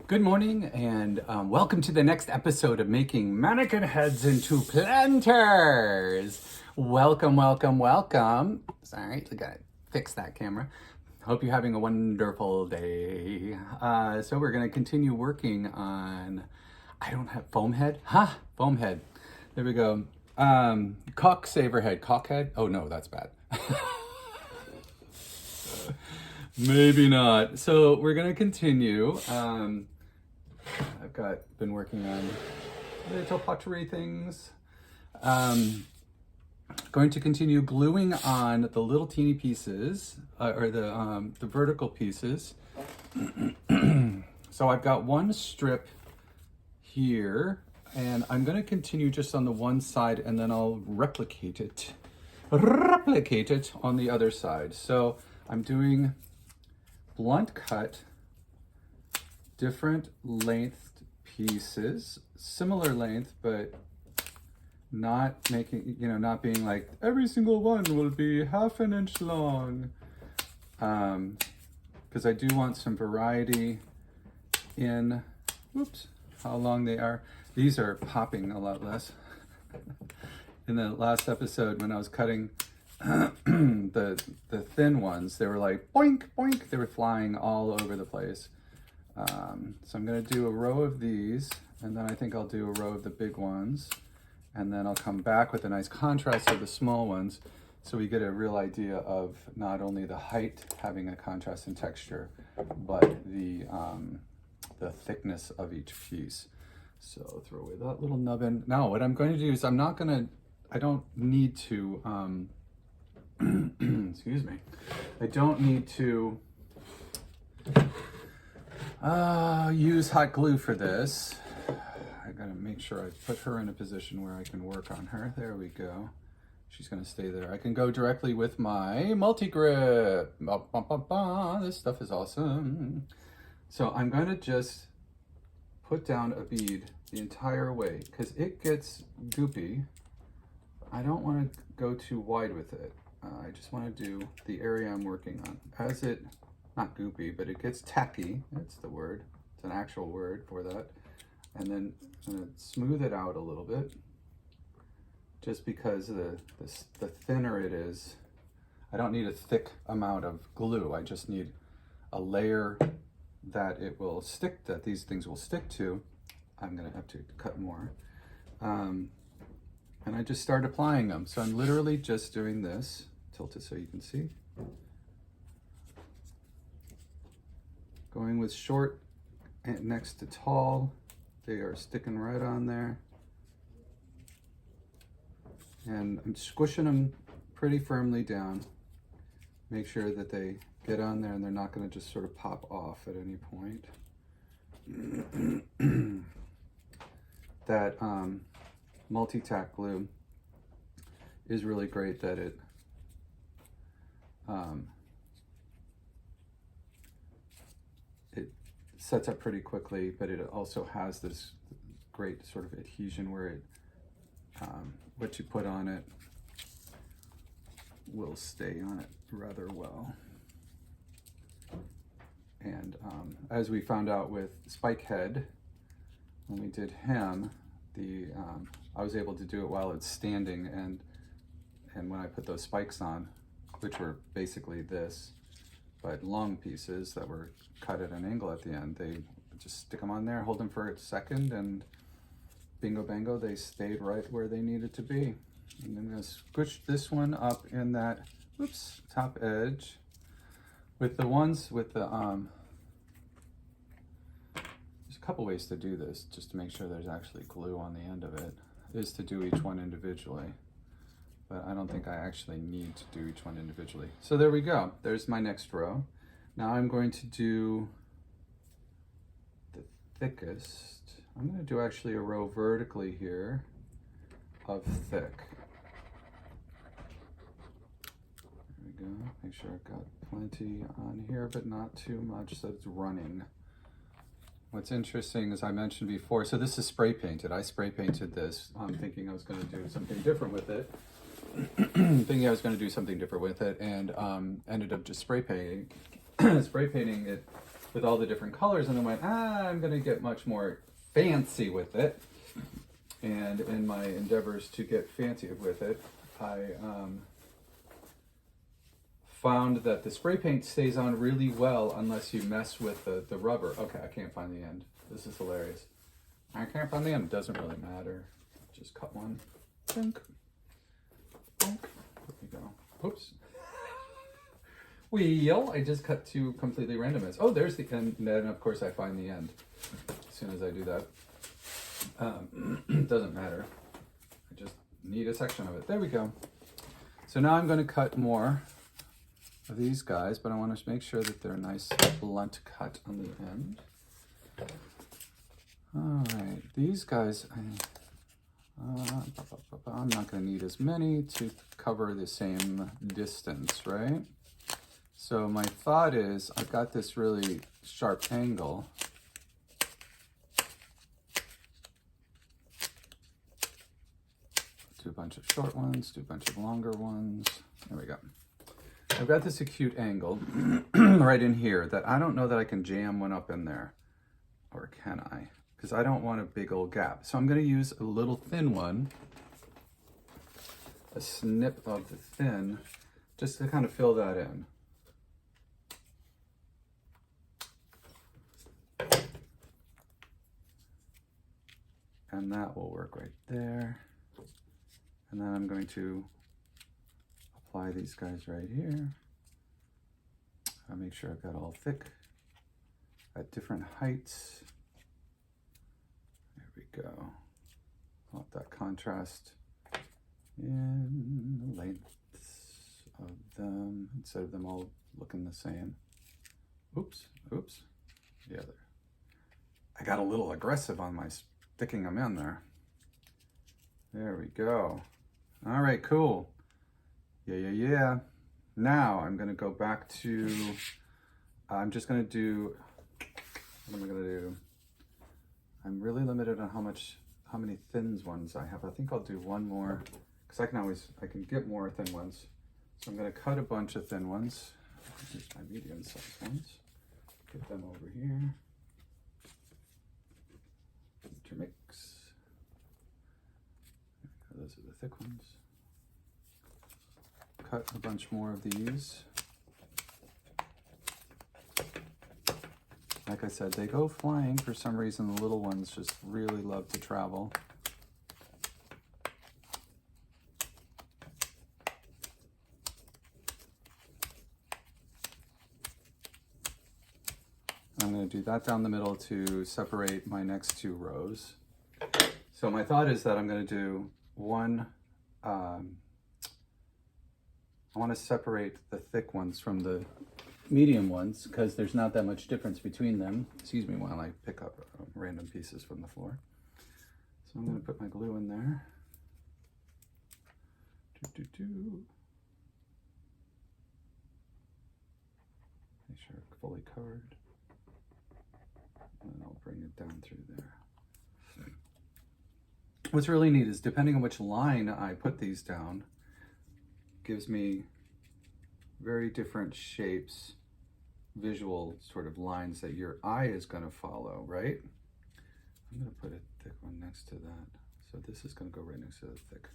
Good morning and welcome to the next episode of making mannequin heads into planters. Welcome, welcome, welcome. Sorry, I gotta fix that camera. Hope you're having a wonderful day. So we're gonna continue working on, I don't have foam head? Foam head. There we go. Caulk Saver head. Caulk head? Oh no, that's bad. Maybe not. So we're gonna continue. I've been working on little pottery things. Going to continue gluing on the little teeny pieces, or the vertical pieces. So I've got one strip here, and I'm going to continue just on the one side, and then I'll replicate it on the other side. So I'm doing blunt cut, different length pieces, similar length, but not making, not being like every single one will be half an inch long. Because I do want some variety in, how long they are. These are popping a lot less. In the last episode when I was cutting the thin ones, they were like boink, boink. They were flying all over the place. So I'm going to do a row of these, and then I think I'll do a row of the big ones, and then I'll come back with a nice contrast of the small ones, so we get a real idea of not only the height having a contrast in texture, but the thickness of each piece. So throw away that little nubbin. Now what I'm going to do is I don't need to, excuse me, I don't need to use hot glue for this. I gotta make sure I put her in a position where I can work on her. There we go. She's gonna stay there. I can go directly with my multi-grip. This stuff is awesome. So I'm gonna just put down a bead the entire way because it gets goopy. I don't want to go too wide with it. I just want to do the area I'm working on. As it, not goopy, but it gets tacky. That's the word. It's an actual word for that. And then I'm going to smooth it out a little bit. Just because the thinner it is, I don't need a thick amount of glue. I just need a layer that it will stick, that these things will stick to. I'm going to have to cut more. And I just start applying them. So I'm literally just doing this. Tilt it so you can see. Going with short and next to tall. They are sticking right on there. And I'm squishing them pretty firmly down. Make sure that they get on there and they're not going to just sort of pop off at any point. That multi-tack glue is really great that it sets up pretty quickly, but it also has this great sort of adhesion where it what you put on it will stay on it rather well. And as we found out with Spike Head, when we did him, I was able to do it while it's standing, and when I put those spikes on, which were basically this, but long pieces that were cut at an angle at the end, they just stick them on there, hold them for a second, and bingo bango, they stayed right where they needed to be. And I'm going to squish this one up in that, top edge. With the ones with the, there's a couple ways to do this, just to make sure there's actually glue on the end of it, is to do each one individually. But I don't think I actually need to do each one individually. So there we go. There's my next row. Now I'm going to do the thickest. I'm going to do actually a row vertically here of thick. There we go. Make sure I've got plenty on here, but not too much so it's running. What's interesting, as I mentioned before, so this is spray painted. I spray painted this. I'm thinking I was going to do something different with it. and ended up just spray painting it with all the different colors, and then went, I'm gonna get much more fancy with it. And in my endeavors to get fancy with it, I found that the spray paint stays on really well unless you mess with the rubber. Okay, I can't find the end. This is hilarious. I can't find the end. Doesn't really matter. Just cut one. Dunk. Dunk. There we go. Oops. Wheel. I just cut two completely random ends. Oh, there's the end. And then, of course, I find the end as soon as I do that. Doesn't matter. I just need a section of it. There we go. So now I'm going to cut more of these guys, but I want to make sure that they're a nice blunt cut on the end. All right, these guys, I'm not going to need as many to cover the same distance, right? So my thought is I've got this really sharp angle. Do a bunch of short ones, do a bunch of longer ones. There we go. I've got this acute angle right in here that I don't know that I can jam one up in there. Or can I? Because I don't want a big old gap. So I'm going to use a little thin one, a snip of the thin, just to kind of fill that in. And that will work right there. And then I'm going to apply these guys right here. I'll make sure I've got all thick at different heights. There we go. Want that contrast in the lengths of them instead of them all looking the same. Oops, oops. Yeah, I got a little aggressive on my sticking them in there. There we go. All right, cool. Yeah. Now I'm gonna go back to, I'm just gonna do, what am I gonna do? I'm really limited on how many thins ones I have. I think I'll do one more, because I can get more thin ones. So I'm gonna cut a bunch of thin ones. Here's my medium-sized ones. Get them over here. Intermix. Those are the thick ones. Cut a bunch more of these. Like I said, they go flying for some reason. The little ones just really love to travel. I'm going to do that down the middle to separate my next two rows. So my thought is that I'm going to do one, I want to separate the thick ones from the medium ones because there's not that much difference between them. Excuse me while I pick up random pieces from the floor. So I'm going to put my glue in there. Make sure it's fully covered. And I'll bring it down through there. What's really neat is depending on which line I put these down, gives me very different shapes, visual sort of lines that your eye is going to follow, right? I'm going to put a thick one next to that. So this is going to go right next to the thick.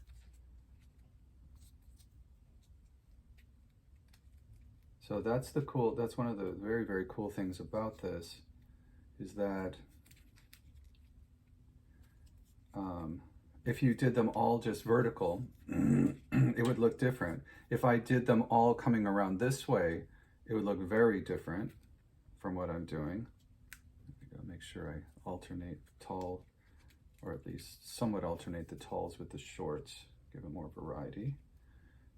So that's one of the very, very cool things about this is that if you did them all just vertical, it would look different. If I did them all coming around this way, it would look very different from what I'm doing. I gotta make sure I alternate tall, or at least somewhat alternate the talls with the shorts, give it more variety.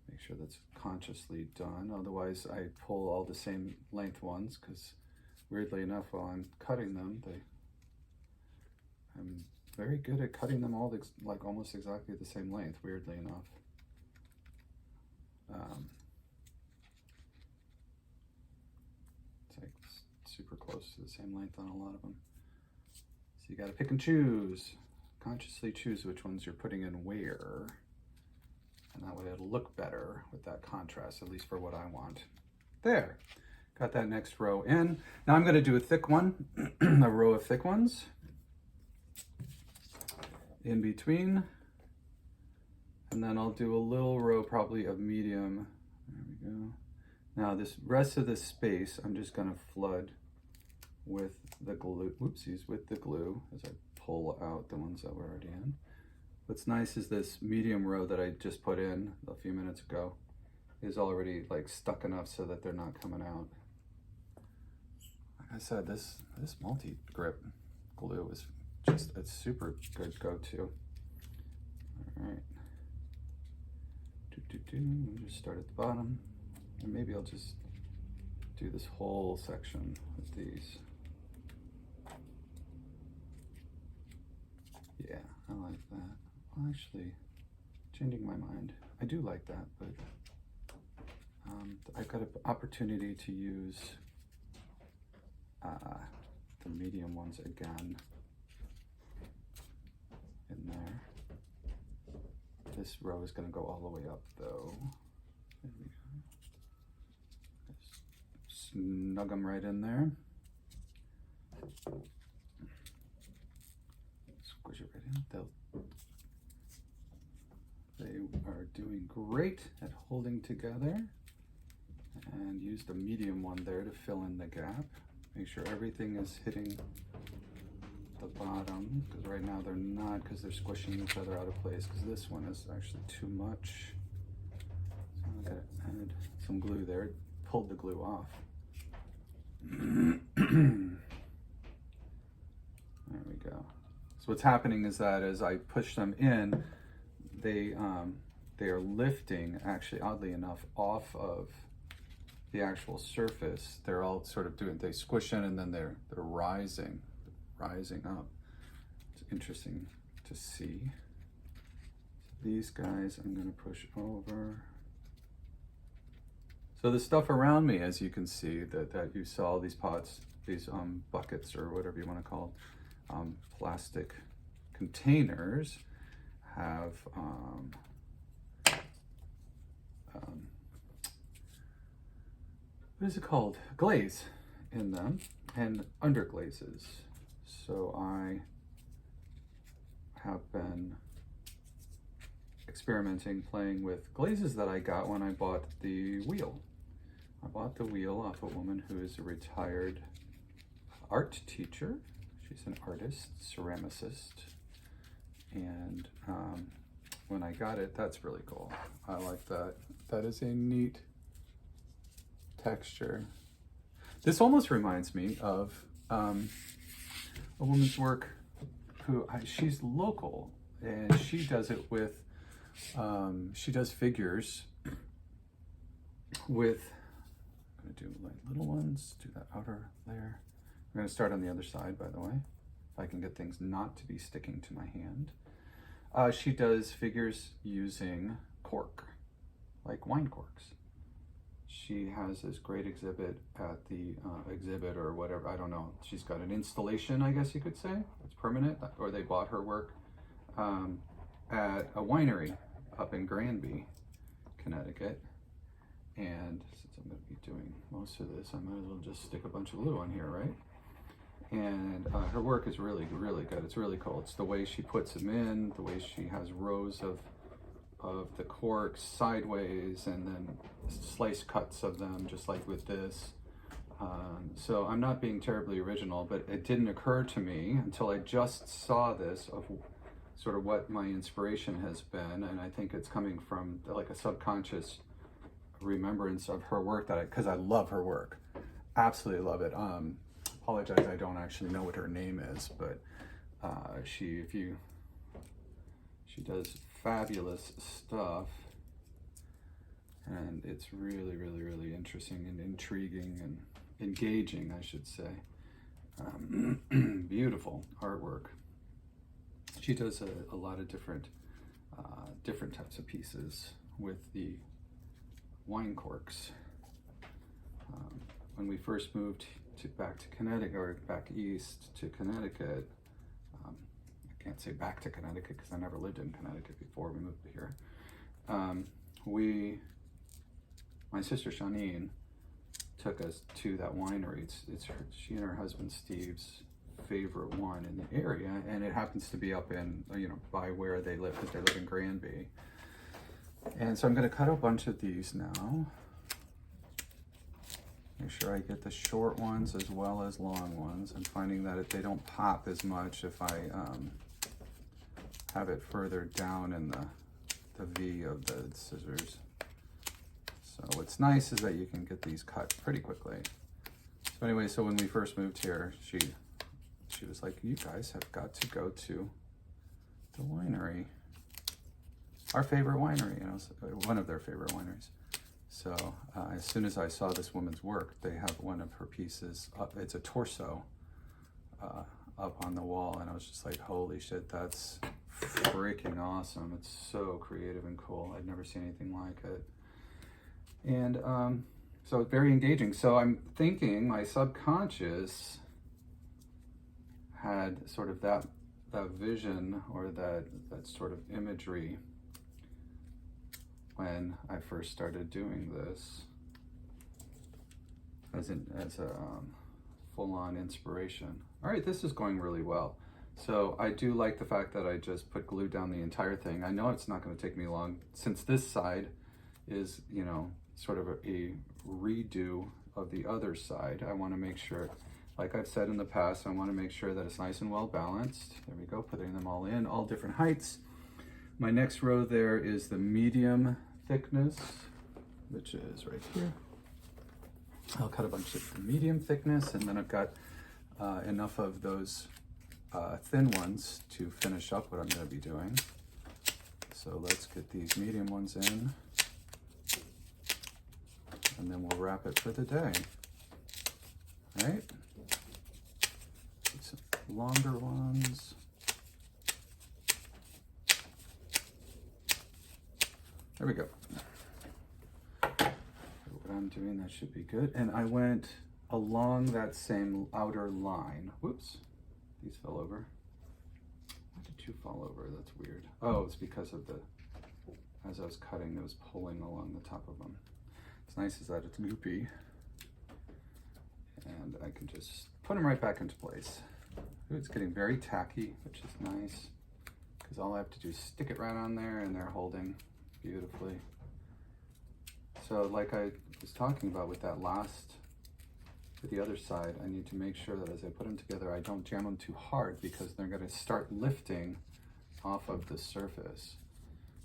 Make sure that's consciously done. Otherwise, I pull all the same length ones because weirdly enough, while I'm cutting them, I'm very good at cutting them all like almost exactly the same length, weirdly enough. It's like super close to the same length on a lot of them. So you gotta pick and choose, consciously choose which ones you're putting in where. And that way it'll look better with that contrast, at least for what I want. There, got that next row in. Now I'm going to do a thick one, a row of thick ones in between. And then I'll do a little row probably of medium. There we go. Now this rest of this space, I'm just going to flood with the glue, whoopsies, with the glue as I pull out the ones that were already in. What's nice is this medium row that I just put in a few minutes ago is already like stuck enough so that they're not coming out. Like I said, this multi-grip glue is just a super good go-to. All right. We'll just start at the bottom, and maybe I'll just do this whole section with these. Yeah, I like that. Well, actually, changing my mind. I do like that, but I've got an opportunity to use the medium ones again in there. This row is going to go all the way up, though. There we go. Just snug them right in there. Squish it right in. They are doing great at holding together. And use the medium one there to fill in the gap. Make sure everything is hitting the bottom, because right now they're not, because they're squishing each other out of place, because this one is actually too much. So I'm going to add some glue there. Pulled the glue off. There we go. So what's happening is that as I push them in, they are lifting, actually oddly enough, off of the actual surface. They're all sort of doing, they squish in and then they're rising up. It's interesting to see. So these guys I'm going to push over. So the stuff around me, as you can see, that you saw, these pots, these buckets, or whatever you want to call them, plastic containers, have what is it called? Glaze in them, and underglazes. So I have been experimenting, playing with glazes that I got when I bought the wheel. I bought the wheel off a woman who is a retired art teacher. She's an artist, ceramicist. And when I got it, that's really cool. I like that. That is a neat texture. This almost reminds me of a woman's work who, she's local, and she does it with, she does figures with, I'm gonna do like little ones, do that outer layer. I'm gonna start on the other side, by the way, if I can get things not to be sticking to my hand. She does figures using cork, like wine corks. She has this great exhibit at the exhibit or whatever, I don't know. She's got an installation, I guess you could say. It's permanent, or they bought her work at a winery up in Granby, Connecticut. And since I'm going to be doing most of this, I might as well just stick a bunch of glue on here, right? And her work is really, really good. It's really cool. It's the way she puts them in, the way she has rows of the corks sideways, and then slice cuts of them, just like with this. So I'm not being terribly original, but it didn't occur to me until I just saw this of sort of what my inspiration has been, and I think it's coming from like a subconscious remembrance of her work, because I love her work, absolutely love it. Apologize, I don't actually know what her name is, but she does fabulous stuff, and it's really, really, really interesting and intriguing and engaging, I should say. Beautiful artwork. She does a lot of different types of pieces with the wine corks. When we first moved back to Connecticut, or back east to Connecticut, I can't say back to Connecticut because I never lived in Connecticut before we moved here. My sister Shanine took us to that winery. It's she and her husband Steve's favorite one in the area, and it happens to be up in, you know, by where they live, because they live in Granby. And so I'm going to cut a bunch of these now. Make sure I get the short ones as well as long ones. I'm finding that they don't pop as much if I have it further down in the V of the scissors. So what's nice is that you can get these cut pretty quickly. So anyway, so when we first moved here, she was like, you guys have got to go to the winery. Our favorite winery, you know, one of their favorite wineries. So as soon as I saw this woman's work, they have one of her pieces up, it's a torso up on the wall, and I was just like, holy shit, that's freaking awesome. It's so creative and cool. I'd never seen anything like it. And so it's very engaging. So I'm thinking my subconscious had sort of that vision, or that sort of imagery when I first started doing this as a full-on inspiration. All right, this is going really well. So I do like the fact that I just put glue down the entire thing. I know it's not going to take me long, since this side is, you know, sort of a redo of the other side. I want to make sure, like I've said in the past, I want to make sure that it's nice and well balanced. There we go, putting them all in, all different heights. My next row there is the medium thickness, which is right here. I'll cut a bunch of medium thickness, and then I've got enough of those thin ones to finish up what I'm going to be doing. So let's get these medium ones in, and then we'll wrap it for the day. All right? Some longer ones. There we go. What I'm doing, that should be good. And I went along that same outer line. Whoops, these fell over. Why did you fall over? That's weird. Oh, it's because of as I was cutting, it was pulling along the top of them. What's nice is that it's goopy, and I can just put them right back into place. Ooh, it's getting very tacky, which is nice, because all I have to do is stick it right on there, and they're holding beautifully. So like I was talking about with that last, with the other side, I need to make sure that as I put them together, I don't jam them too hard, because they're going to start lifting off of the surface.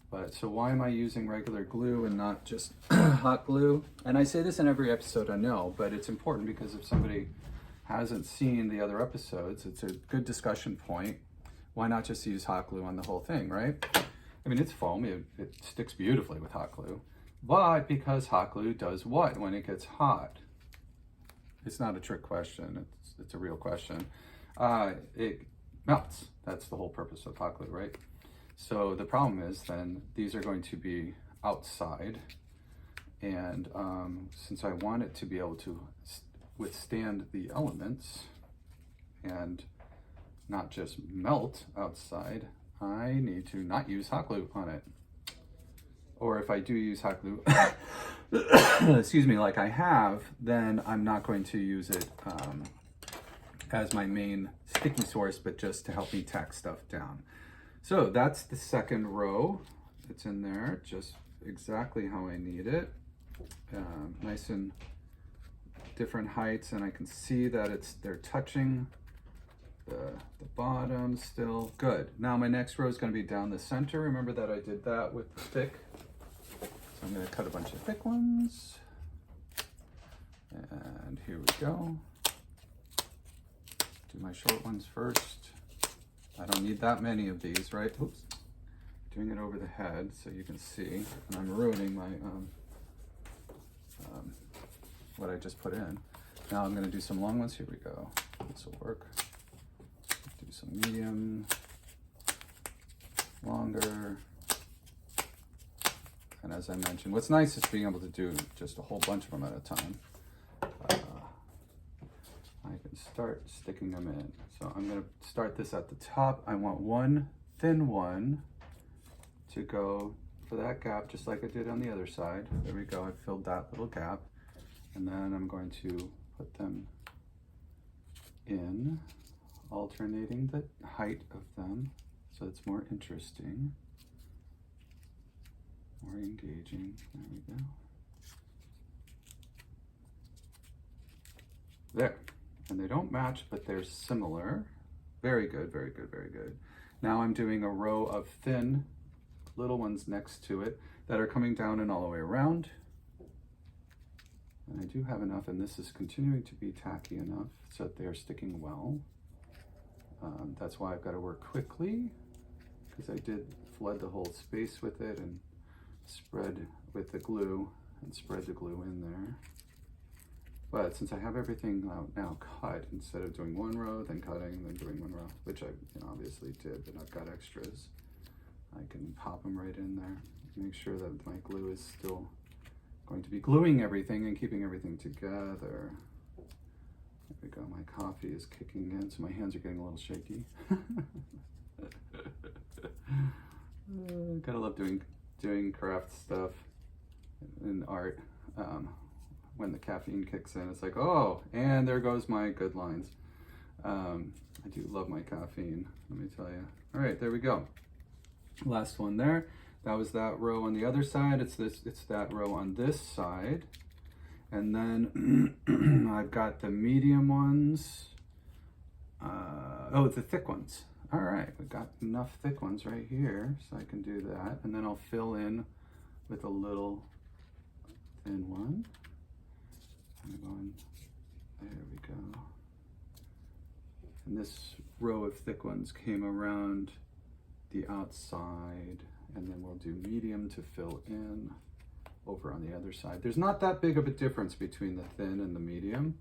But so why am I using regular glue and not just hot glue? And I say this in every episode, I know, but it's important, because if somebody hasn't seen the other episodes, it's a good discussion point. Why not just use hot glue on the whole thing, right? I mean, it's foam, it sticks beautifully with hot glue, but because hot glue does what when it gets hot? It's not a trick question, it's a real question. It melts. That's the whole purpose of hot glue, right? So the problem is then these are going to be outside, and since I want it to be able to withstand the elements and not just melt outside, I need to not use hot glue on it. Or if I do use hot glue, excuse me, like I have, then I'm not going to use it as my main sticky source, but just to help me tack stuff down. So that's the second row. It's in there just exactly how I need it. Nice and different heights, and I can see that they're touching the bottom still. Good. Now my next row is going to be down the center. Remember that I did that with the thick. So I'm going to cut a bunch of thick ones. And here we go. Do my short ones first. I don't need that many of these, right? Oops. Doing it over the head so you can see. And I'm ruining my what I just put in. Now I'm going to do some long ones. Here we go. This will work. Do some medium, longer. And as I mentioned, what's nice is being able to do just a whole bunch of them at a time. I can start sticking them in. So I'm going to start this at the top. I want one thin one to go for that gap, just like I did on the other side. There we go. I filled that little gap. And then I'm going to put them in, alternating the height of them so it's more interesting, more engaging. There we go. There. And they don't match, but they're similar. Very good, very good, very good. Now I'm doing a row of thin little ones next to it that are coming down and all the way around. And I do have enough, and this is continuing to be tacky enough so that they're sticking well. That's why I've got to work quickly, because I did flood the whole space with it and spread with the glue and spread the glue in there. But since I have everything now cut, instead of doing one row, then cutting, then doing one row, which I obviously did, but I've got extras, I can pop them right in there. Make sure that my glue is still going to be gluing everything and keeping everything together. There we go, my coffee is kicking in, so my hands are getting a little shaky. Gotta love doing craft stuff and art. When the caffeine kicks in, it's like, oh, and there goes my good lines. I do love my caffeine, let me tell you. All right, there we go. Last one there. That was that row on the other side. It's that row on this side. And then I've got the medium ones. Oh, the thick ones. All right, we've got enough thick ones right here, so I can do that. And then I'll fill in with a little thin one. I'm going, there we go. And this row of thick ones came around the outside, and then we'll do medium to fill in over on the other side. There's not that big of a difference between the thin and the medium.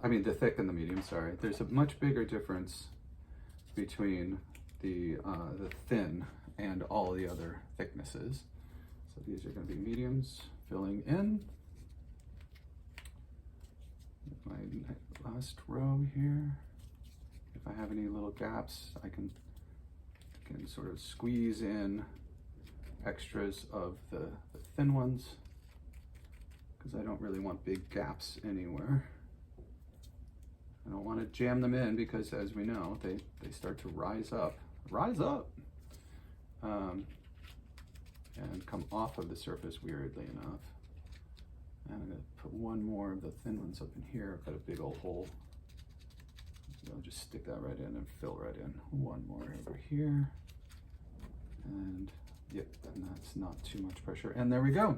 I mean, the thick and the medium, sorry. There's a much bigger difference between the thin and all the other thicknesses. So these are going to be mediums filling in. My last row here. If I have any little gaps, I can sort of squeeze in extras of the thin ones, because I don't really want big gaps anywhere. I don't want to jam them in, because as we know, they start to rise up, and come off of the surface, weirdly enough. And I'm going to put one more of the thin ones up in here. I've got a big old hole. So I'll just stick that right in and fill right in. One more over here. And yep, and that's not too much pressure. And there we go.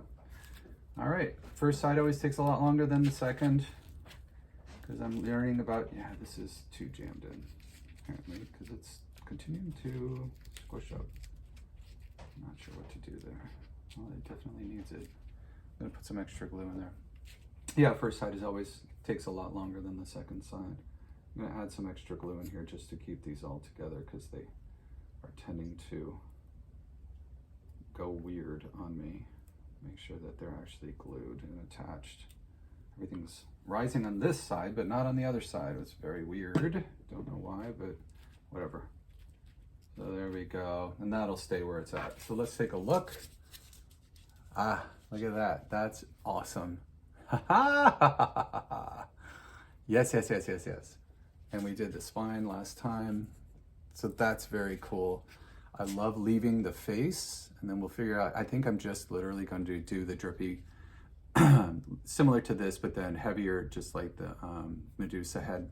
All right, first side always takes a lot longer than the second, because I'm learning about, yeah, this is too jammed in, apparently, because it's continuing to squish up. I'm not sure what to do there. Well, it definitely needs it. I'm gonna put some extra glue in there. Yeah, first side always takes a lot longer than the second side. I'm gonna add some extra glue in here just to keep these all together, because they are tending to go weird on me. Make sure that they're actually glued and attached. Everything's rising on this side, but not on the other side. It's very weird. Don't know why, but whatever. So there we go. And that'll stay where it's at. So let's take a look. Ah, look at that. That's awesome. Yes, yes, yes, yes, yes. And we did the spine last time. So that's very cool. I love leaving the face, and then we'll figure out, I think I'm just literally going to do the drippy, similar to this, but then heavier, just like the Medusa head.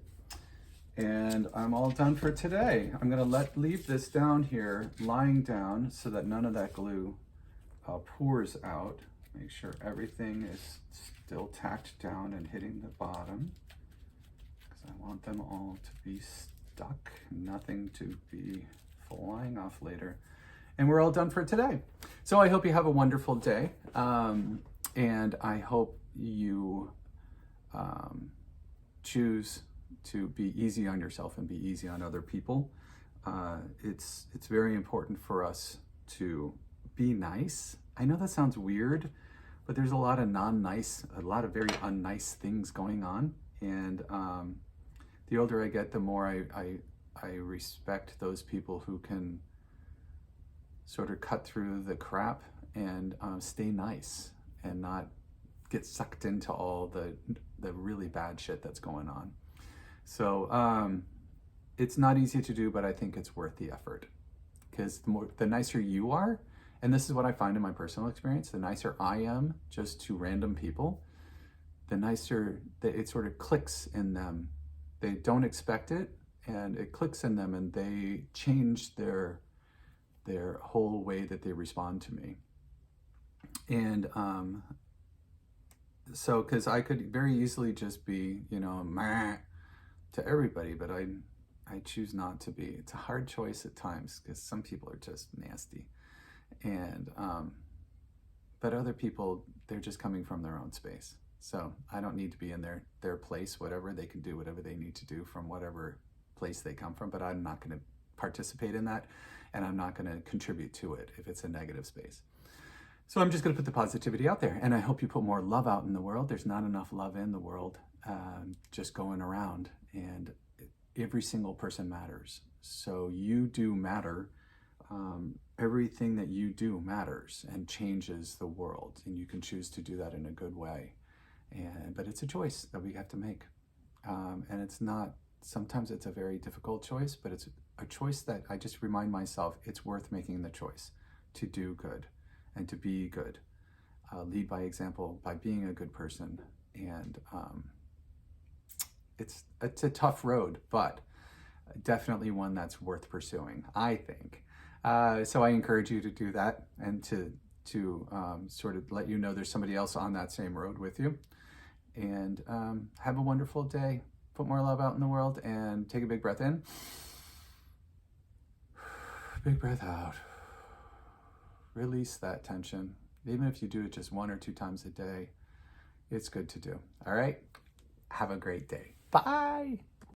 And I'm all done for today. I'm gonna leave this down here, lying down, so that none of that glue pours out. Make sure everything is still tacked down and hitting the bottom, because I want them all to be stuck, nothing to be flying off later. And we're all done for today. So I hope you have a wonderful day. And I hope you choose to be easy on yourself and be easy on other people. It's very important for us to be nice. I know that sounds weird, but there's a lot of a lot of very unnice things going on. And the older I get, the more I respect those people who can sort of cut through the crap and stay nice and not get sucked into all the really bad shit that's going on. So it's not easy to do, but I think it's worth the effort, because the nicer you are, and this is what I find in my personal experience, the nicer I am just to random people, the nicer that it sort of clicks in them. They don't expect it, and it clicks in them, and they change their whole way that they respond to me. And so, because I could very easily just be, you know, meh to everybody, but I choose not to be. It's a hard choice at times, because some people are just nasty, and but other people, they're just coming from their own space. So I don't need to be in their place. Whatever, they can do whatever they need to do from whatever place they come from, but I'm not going to participate in that, and I'm not going to contribute to it if it's a negative space. So I'm just going to put the positivity out there, and I hope you put more love out in the world. There's not enough love in the world just going around, and every single person matters. So you do matter. Everything that you do matters and changes the world, and you can choose to do that in a good way. But it's a choice that we have to make, and it's not. Sometimes it's a very difficult choice, but it's a choice that I just remind myself it's worth making the choice to do good and to be good. Lead by example by being a good person, and it's a tough road, but definitely one that's worth pursuing, I think. So I encourage you to do that, and to sort of let you know there's somebody else on that same road with you. And have a wonderful day. Put more love out in the world, and take a big breath in. Big breath out. Release that tension. Even if you do it just 1 or 2 times a day, it's good to do. All right? Have a great day. Bye.